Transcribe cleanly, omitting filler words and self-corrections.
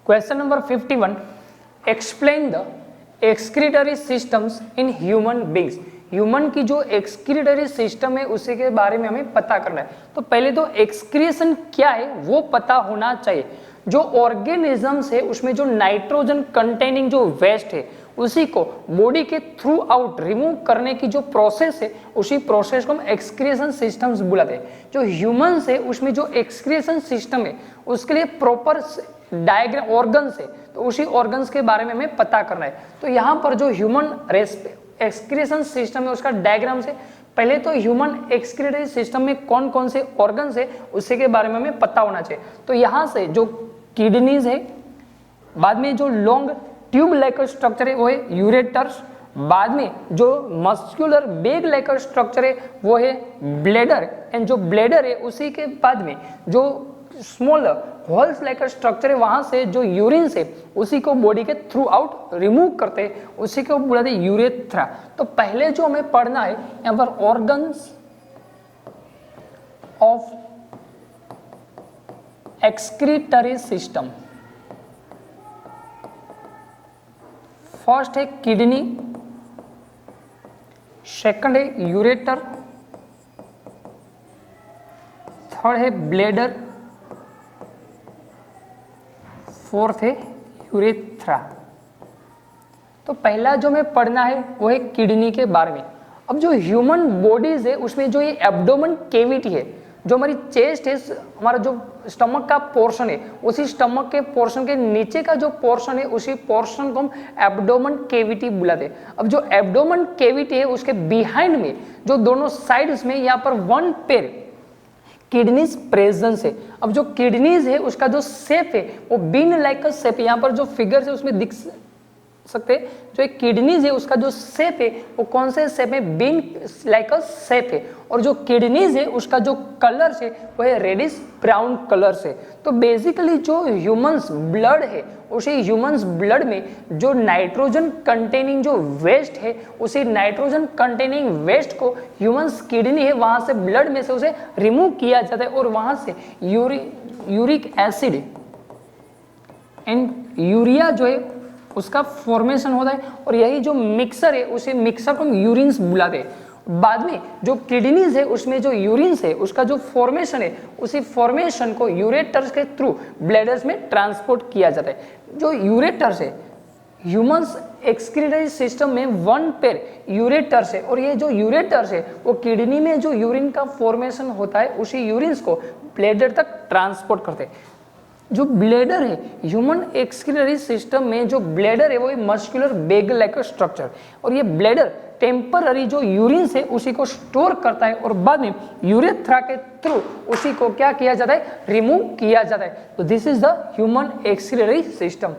Question number 51, explain the excretory systems in human beings. Human की जो excretory system है उसी के बारे में हमें पता करना है। तो पहले तो एक्सक्रीशन क्या है वो पता होना चाहिए। जो ऑर्गेनिजम्स है उसमें जो नाइट्रोजन कंटेनिंग जो वेस्ट है उसी को बॉडी के थ्रू आउट रिमूव करने की जो प्रोसेस है उसी प्रोसेस को हम एक्सक्रीशन सिस्टम्स बुलाते हैं। जो ह्यूमंस है उसमें जो एक्सक्रीशन सिस्टम है उसके लिए प्रॉपर डायग्राम ऑर्गन्स है, तो उसी ऑर्गन्स के बारे में हमें पता करना है। तो यहाँ पर जो ह्यूमन एक्सक्रीशन सिस्टम है उसका डायग्राम से पहले तो ह्यूमन एक्सक्रीटरी सिस्टम में कौन कौन से ऑर्गन्स है उसी के बारे में हमें पता होना चाहिए। तो यहाँ से जो किडनीज है, बाद में जो लॉन्ग ट्यूब लाइक स्ट्रक्चर है वो है यूरेटर्स, बाद में जो मस्कुलर बैग लाइक स्ट्रक्चर है वो है ब्लैडर, एंड जो ब्लैडर है उसी के बाद में जो स्मॉल होल्स लाइक स्ट्रक्चर है वहां से जो यूरिन से उसी को बॉडी के थ्रू आउट रिमूव करते हैं उसी को बोलते हैं यूरेथ्रा। तो पहले जो हमें पढ़ना है यहाँ पर organs of excretory system. First है किडनी, सेकंड है यूरेटर, थर्ड है ब्लैडर, फोर्थ है यूरेथ्रा। तो पहला जो हमें पढ़ना है वो है किडनी के बारे में। अब जो ह्यूमन बॉडीज है उसमें जो ये एब्डोमेन कैविटी है, जो हमारी चेस्ट है, हमारा जो स्टमक का पोर्शन है उसी स्टमक के पोर्शन के नीचे का जो पोर्शन है उसी पोर्शन को हम एब्डोमेन कैविटी बुलाते हैं। अब जो एब्डोमेन कैविटी है उसके बिहाइंड में जो दोनों साइड्स में यहाँ पर वन पेयर किडनीज प्रेजेंस है। अब जो किडनीज है उसका जो शेप है वो बीन लाइक शेप है, यहाँ पर जो फिगर है उसमें दिख सकते हैं। जो एक किडनीज है उसका जो शेप है वो कौन से शेप है, बीन लाइक शेप है। और जो किडनीज है उसका जो कलर है वो है रेडिश ब्राउन कलर से। तो बेसिकली जो ह्यूमंस ब्लड है उसी ह्यूमंस ब्लड में जो नाइट्रोजन कंटेनिंग जो वेस्ट है उसी नाइट्रोजन कंटेनिंग वेस्ट को ह्यूमंस किडनी है वहां से ब्लड में से उसे रिमूव किया जाता है और वहां से यूरिक एसिड एंड यूरिया जो है उसका फॉर्मेशन होता है और यही जो मिक्सर है उसे मिक्सर को हम यूरिन्स बुलाते हैं। बाद में जो किडनीज है उसमें जो यूरिन्स है उसका जो फॉर्मेशन है उसी फॉर्मेशन को यूरेटर्स के थ्रू ब्लैडर्स में ट्रांसपोर्ट किया जाता है। जो यूरेटर्स है ह्यूमंस एक्सक्रीटरी सिस्टम में वन पेयर यूरेटर्स है और ये जो यूरेटर्स है वो किडनी में जो यूरिन का फॉर्मेशन होता है उसी यूरिन्स को ब्लैडर तक ट्रांसपोर्ट करते हैं। जो ब्लैडर है ह्यूमन एक्सक्रीटरी सिस्टम में जो ब्लैडर है वो मस्कुलर बैग लाइक स्ट्रक्चर और ये ब्लैडर टेम्पररी जो यूरिन से उसी को स्टोर करता है और बाद में यूरेथ्रा के थ्रू उसी को क्या किया जाता है, रिमूव किया जाता है। तो this is the human excretory system.